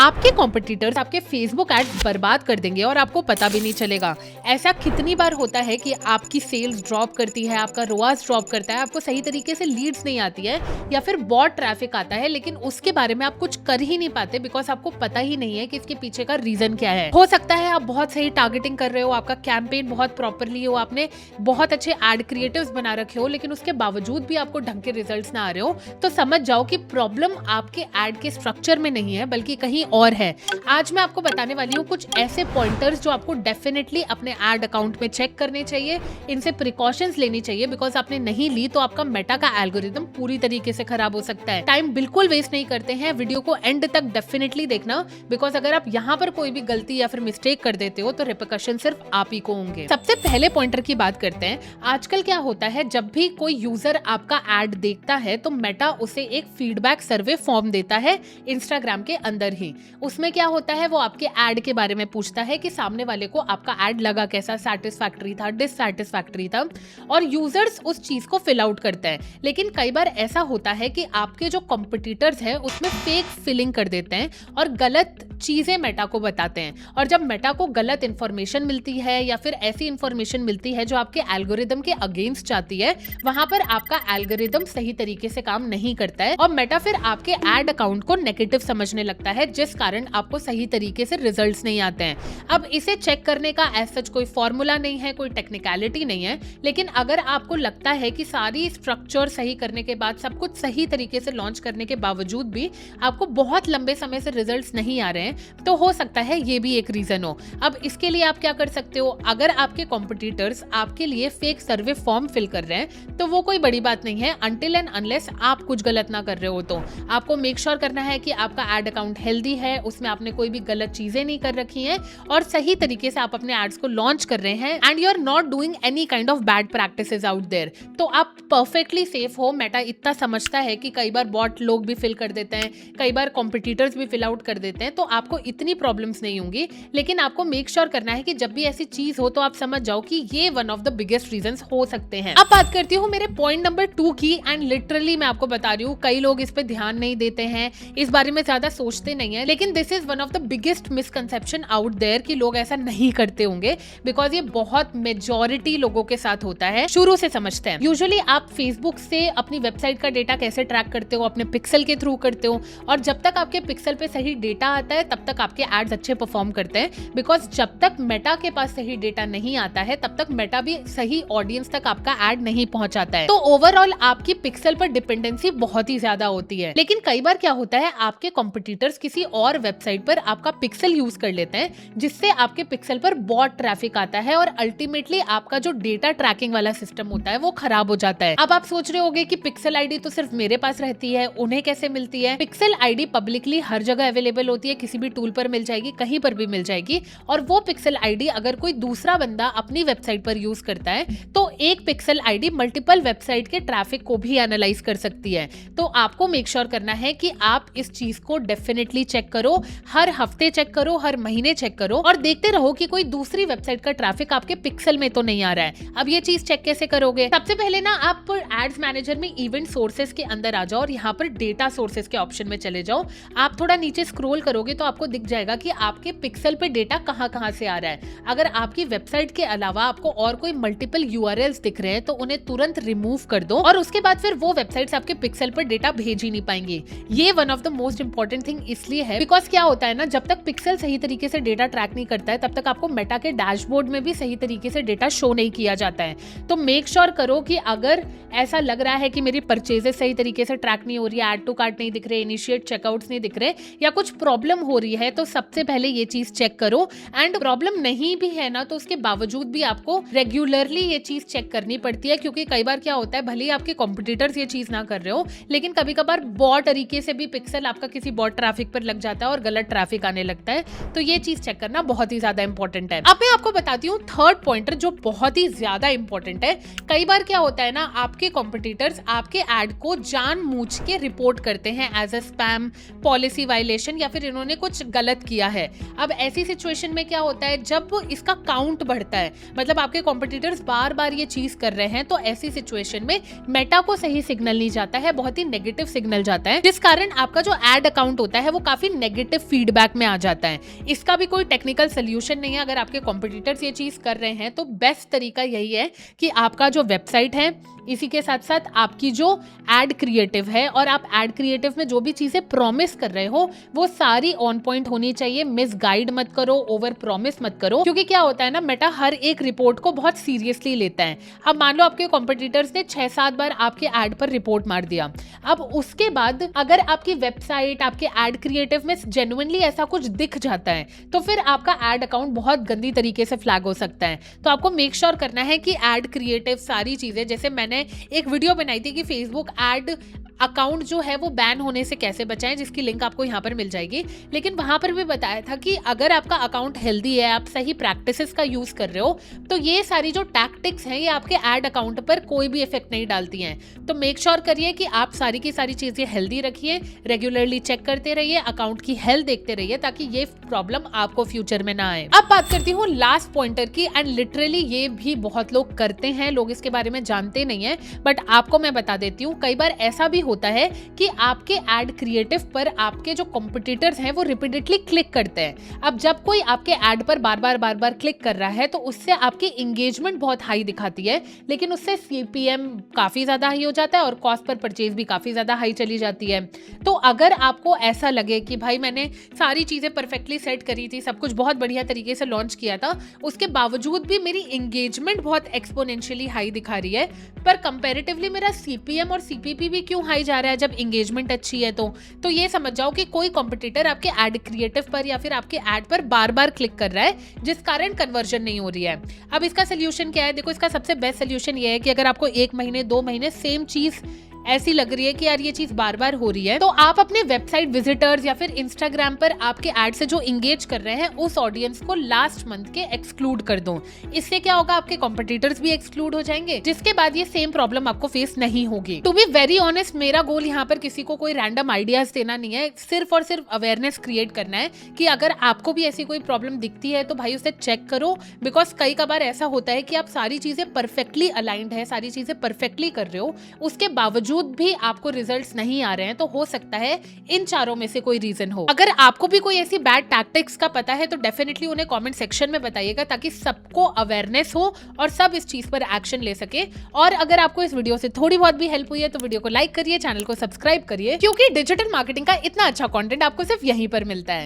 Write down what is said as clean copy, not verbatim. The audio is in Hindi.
आपके कॉम्पिटिटर्स आपके फेसबुक एड्स बर्बाद कर देंगे और आपको पता भी नहीं चलेगा। ऐसा कितनी बार होता है कि आपकी सेल्स ड्रॉप करती है, आपका रोआस ड्रॉप करता है, आपको सही तरीके से लीड्स नहीं आती है या फिर बॉट ट्रैफिक आता है, लेकिन उसके बारे में आप कुछ कर ही नहीं पाते बिकॉज आपको पता ही नहीं है कि इसके पीछे का रीजन क्या है। हो सकता है आप बहुत सही टारगेटिंग कर रहे हो, आपका कैंपेन बहुत प्रॉपरली हो, आपने बहुत अच्छे एड क्रिएटिव्स बना रखे हो, लेकिन उसके बावजूद भी आपको ढंग के रिजल्ट्स ना आ रहे हो, तो समझ जाओ कि प्रॉब्लम आपके एड के स्ट्रक्चर में नहीं है बल्कि कहीं और है। आज मैं आपको बताने वाली हूँ कुछ ऐसे पॉइंटर्स जो आपको डेफिनेटली अपने एड अकाउंट में चेक करने चाहिए, इनसे प्रिकॉशंस लेनी चाहिए बिकॉज आपने नहीं ली तो आपका मेटा का एल्गोरिदम पूरी तरीके से खराब हो सकता है। टाइम बिल्कुल वेस्ट नहीं करते हैं, वीडियो को एंड तक डेफिनेटली देखना बिकॉज अगर आप यहाँ पर कोई भी गलती या फिर मिस्टेक कर देते हो तो रिपरकशन सिर्फ आप ही को होंगे। सबसे पहले पॉइंटर की बात करते हैं। आजकल क्या होता है, जब भी कोई यूजर आपका एड देखता है तो मेटा उसे एक फीडबैक सर्वे फॉर्म देता है इंस्टाग्राम के अंदर ही। उसमें क्या होता है, वो आपके एड के बारे में पूछता है कि सामने वाले को आपका एड लगा कैसा, सैटिस्फैक्टरी था, डिससैटिस्फैक्टरी था, और यूजर्स उस चीज को फिल आउट करते हैं। लेकिन कई बार ऐसा होता है कि आपके जो कॉम्पिटिटर्स हैं उसमें फेक फिलिंग कर देते हैं और गलत चीजें मेटा को बताते हैं। और जब मेटा को गलत इंफॉर्मेशन मिलती है या फिर ऐसी इंफॉर्मेशन मिलती है जो आपके एल्गोरिदम के अगेंस्ट जाती है, वहां पर आपका एल्गोरिदम सही तरीके से काम नहीं करता है और मेटा फिर आपके एड अकाउंट को नेगेटिव समझने लगता है, जिस कारण आपको सही तरीके से रिजल्ट्स नहीं आते हैं। अब इसे चेक करने का एज सच कोई फॉर्मूला नहीं है, कोई टेक्निकलिटी नहीं है, लेकिन अगर आपको लगता है कि सारी स्ट्रक्चर सही करने के बाद, सब कुछ सही तरीके से लॉन्च करने के बावजूद भी आपको बहुत लंबे समय से रिजल्ट्स नहीं आ रहे हैं, तो हो सकता है ये भी एक रीजन हो। अब इसके लिए आप क्या कर सकते हो, अगर आपके कॉम्पिटिटर्स आपके लिए फेक सर्वे फॉर्म फिल कर रहे हैं तो वो कोई बड़ी बात नहीं है, अनटिल एंड अनलेस आप कुछ गलत ना कर रहे हो। तो आपको मेक श्योर करना है कि आपका एड अकाउंट हेल्दी है, उसमें आपने कोई भी गलत चीजें नहीं कर रखी हैं और सही तरीके से आप अपने एड्स को लॉन्च कर रहे हैं and you are not doing any kind of bad practices out there, तो आप परफेक्टली सेफ हो। मेटा इतना समझता है कि कई बार बॉट लोग भी फिल कर देते हैं, कई बार कॉम्पिटिटर्स भी फिल आउट कर देते हैं, तो आपको इतनी प्रॉब्लम्स नहीं होंगी। लेकिन आपको मेक श्योर करना है कि जब भी ऐसी चीज हो तो आप समझ जाओ कि ये one of the biggest reasons हो सकते हैं। अब बात करती हूँ मेरे पॉइंट नंबर 2 की, एंड लिटरली मैं आपको बता रही हूँ कई लोग इस पे ध्यान नहीं देते हैं, इस बारे में ज्यादा सोचते नहीं है, लेकिन this is one of the biggest misconception out there कि लोग ऐसा नहीं करते होंगे बिकॉज ये बहुत मेजॉरिटी लोगों के साथ होता है। शुरू से समझते हैं। यूजुअली आप फेसबुक से अपनी वेबसाइट का डेटा कैसे ट्रैक करते हो, अपने पिक्सल के थ्रू करते हो, और जब तक आपके पिक्सल पे सही डेटा आता है तब तक आपके एड्स अच्छे परफॉर्म करते हैं बिकॉज जब तक मेटा के पास सही डेटा नहीं आता है तब तक मेटा भी सही ऑडियंस तक आपका एड नहीं पहुंचाता है। तो ओवरऑल आपकी पिक्सल पर डिपेंडेंसी बहुत ही ज्यादा होती है। लेकिन कई बार क्या होता है, आपके कॉम्पिटिटर्स किसी और वेबसाइट पर आपका पिक्सल यूज कर लेते हैं जिससे आपके पिक्सल पर बॉट ट्रैफिक आता है और अल्टीमेटली आपका जो डेटा ट्रैकिंग वाला सिस्टम होता है वो खराब हो जाता है। अब आप सोच रहे होंगे कि पिक्सल आईडी तो सिर्फ मेरे पास रहती है, उन्हें कैसे मिलती है? पिक्सल आईडी पब्लिकली हर जगह अवेलेबल होती है, किसी भी टूल पर मिल जाएगी, कहीं पर भी मिल जाएगी, और वो पिक्सल आईडी अगर कोई दूसरा बंदा अपनी वेबसाइट पर यूज करता है तो एक पिक्सल आईडी मल्टीपल वेबसाइट के ट्रैफिक को भी एनालाइज कर सकती है। तो आपको मेक श्योर करना है कि आप इस चीज को डेफिनेटली चेक करो, हर हफ्ते चेक करो, हर महीने चेक करो और देखते रहो कि कोई दूसरी वेबसाइट का ट्रैफिक आपके पिक्सल में तो नहीं आ रहा है। अब ये चीज चेक कैसे करोगे? सबसे पहले ना आप एड्स मैनेजर में इवेंट सोर्सेस के अंदर आ जाओ और यहाँ पर डेटा सोर्सेस के ऑप्शन में चले जाओ। आप थोड़ा नीचे स्क्रॉल करोगे तो आपको दिख जाएगा कि आपके पिक्सल पे डेटा कहां से आ रहा है। अगर आपकी वेबसाइट के अलावा आपको और कोई मल्टीपल यूआरएल्स दिख रहे हैं तो उन्हें तुरंत रिमूव कर दो और उसके बाद फिर वो वेबसाइट्स आपके पिक्सल पर डेटा भेज ही नहीं पाएंगी। ये one of the most important thing इसलिए है बिकॉज क्या होता है ना, जब तक पिक्सल सही तरीके से डेटा ट्रैक नहीं करता है तब तक आपको मेटा के डैशबोर्ड में भी सही तरीके से डेटा शो नहीं किया जाता है। तो मेक श्योर करो कि अगर ऐसा लग रहा है कि मेरी परचेजेस सही तरीके से ट्रैक नहीं हो रही है, ऐड टू कार्ट नहीं दिख रहे, इनिशिएट चेकआउट्स नहीं दिख रहे या कुछ प्रॉब्लम हो रही है, तो सबसे पहले ये चीज चेक करो। एंड प्रॉब्लम नहीं भी है ना तो उसके बावजूद भी आपको रेगुलरली ये चीज चेक करनी पड़ती है, क्योंकि कई बार क्या होता है, भले ही आपके कॉम्पिटिटर्स ये चीज ना कर रहे हो लेकिन कभी कभार बॉट तरीके से भी पिक्सल आपका किसी बॉट ट्रैफिक पर लग जाता है और गलत ट्रैफिक आने लगता है। तो ये चीज चेक करना बहुत ही ज्यादा इंपॉर्टेंट है। अब मैं आपको बताती हूँ थर्ड पॉइंटर जो बहुत ही ज्यादा इंपॉर्टेंट है। कई बार क्या होता है ना, आपके कॉम्पिटिटर्स आपके एड को जानबूझ के रिपोर्ट करते हैं as a spam, policy violation या फिर इन्होंने कुछ गलत किया है। अब ऐसी सिचुएशन में क्या होता है, जब इसका काउंट बढ़ता है, मतलब आपके कॉम्पिटिटर्स बार बार ये चीज कर रहे हैं, तो ऐसी सिचुएशन में मेटा को सही सिग्नल नहीं जाता है, बहुत ही नेगेटिव सिग्नल जाता है, जिस कारण आपका जो एड अकाउंट होता है वो काफी नेगेटिव फीडबैक में आ जाता है। इसका भी कोई टेक्निकल सोल्यूशन नहीं है। अगर आपके कॉम्पिटिटर्स ये चीज़ कर रहे हैं तो बेस्ट तरीका यही है कि आपका जो वेबसाइट है, इसी के साथ साथ आपकी जो एड क्रिएटिव है और आप एड क्रिएटिव में जो भी चीज़ें प्रॉमिस कर रहे हो वो सारी ऑन पॉइंट होनी चाहिए। मिस गाइड मत करो, ओवर प्रॉमिस मत करो, क्योंकि क्या होता है ना, मेटा हर एक रिपोर्ट को बहुत सीरियसली लेता है। अब मान लो आपके कॉम्पिटिटर्स ने 6-7 बार आपके एड पर रिपोर्ट मार दिया, अब उसके बाद अगर आपकी वेबसाइट, आपके एड क्रिएटिव में जेन्युइनली ऐसा कुछ दिख जाता है तो फिर आपका एड अकाउंट बहुत गंदी तरीके से फ्लैग हो सकता है। तो आपको मेक श्योर करना है कि एड क्रिएटिव सारी चीजें, जैसे मैंने एक वीडियो बनाई थी कि फेसबुक एड अकाउंट जो है वो बैन होने से कैसे बचाएं, जिसकी लिंक आपको यहाँ पर मिल जाएगी। लेकिन वहां पर भी बताया था कि अगर आपका अकाउंट हेल्दी है, आप सही प्रैक्टिसेस का यूज कर रहे हो, तो ये सारी जो टैक्टिक्स हैं ये आपके एड अकाउंट पर कोई भी इफेक्ट नहीं डालती हैं। तो मेक श्योर करिए कि आप सारी की सारी चीजें हेल्दी रखिए, रेगुलरली चेक करते रहिए, अकाउंट की हेल्थ देखते रहिए, ताकि ये प्रॉब्लम आपको फ्यूचर में ना आए। अब बात करती हूँ लास्ट पॉइंटर की, एंड लिटरली ये भी बहुत लोग करते हैं, लोग इसके बारे में जानते नहीं है, बट आपको मैं बता देती हूँ। कई बार ऐसा भी होता है कि आपके एड क्रिएटिव पर आपके जो कॉम्पिटिटर्स हैं वो रिपीटेडली क्लिक करते हैं। अब जब कोई आपके एड पर बार बार क्लिक कर रहा है तो उससे आपकी इंगेजमेंट बहुत हाई दिखाती है, लेकिन उससे सीपीएम काफी ज्यादा हाई हो जाता है और कॉस्ट पर परचेज भी काफी ज्यादा हाई चली जाती है। तो अगर आपको ऐसा लगे कि भाई मैंने सारी चीजें परफेक्टली सेट करी थी, सब कुछ बहुत बढ़िया तरीके से लॉन्च किया था, उसके बावजूद भी मेरी इंगेजमेंट बहुत एक्सपोनेंशियली हाई दिखा रही है, पर कंपैरेटिवली मेरा सीपीएम और सीपीपी भी क्यों हाई जा रहा है जब इंगेजमेंट अच्छी है, तो ये समझ जाओ कि कोई कॉम्पिटिटर आपके एड क्रिएटिव पर या फिर आपके एड पर बार बार क्लिक कर रहा है, जिस कारण कन्वर्जन नहीं हो रही है। अब इसका सोल्यूशन क्या है? देखो, इसका सबसे बेस्ट सोल्यूशन ये है कि अगर आपको 1 महीने 2 महीने सेम चीज ऐसी लग रही है कि यार ये चीज बार बार हो रही है, तो आप अपने वेबसाइट विजिटर्स या फिर इंस्टाग्राम पर आपके एड से जो इंगेज कर रहे हैं उस ऑडियंस को लास्ट मंथ के एक्सक्लूड कर दो। इससे क्या होगा, आपके कॉम्पिटिटर्स भी एक्सक्लूड हो जाएंगे, जिसके बाद ये सेम प्रॉब्लम आपको फेस नहीं होगी। टू बी वेरी ऑनेस्ट, मेरा गोल यहाँ पर किसी को कोई रैंडम आइडियाज देना नहीं है, सिर्फ और सिर्फ अवेयरनेस क्रिएट करना है कि अगर आपको भी ऐसी कोई प्रॉब्लम दिखती है तो भाई उसे चेक करो। बिकॉज कई बार ऐसा होता है कि आप सारी चीजें परफेक्टली अलाइंड है, सारी चीजें परफेक्टली कर रहे हो, उसके बावजूद भी आपको रिजल्ट्स नहीं आ रहे हैं, तो हो सकता है इन चारों में से कोई रीजन हो। अगर आपको भी कोई ऐसी बैड टैक्टिक्स का पता है तो डेफिनेटली उन्हें कमेंट सेक्शन में बताइएगा, ताकि सबको अवेयरनेस हो और सब इस चीज पर एक्शन ले सके। और अगर आपको इस वीडियो से थोड़ी बहुत भी हेल्प हुई है तो वीडियो को लाइक करिए, चैनल को सब्सक्राइब करिए, क्योंकि डिजिटल मार्केटिंग का इतना अच्छा कंटेंट आपको सिर्फ यहीं पर मिलता है।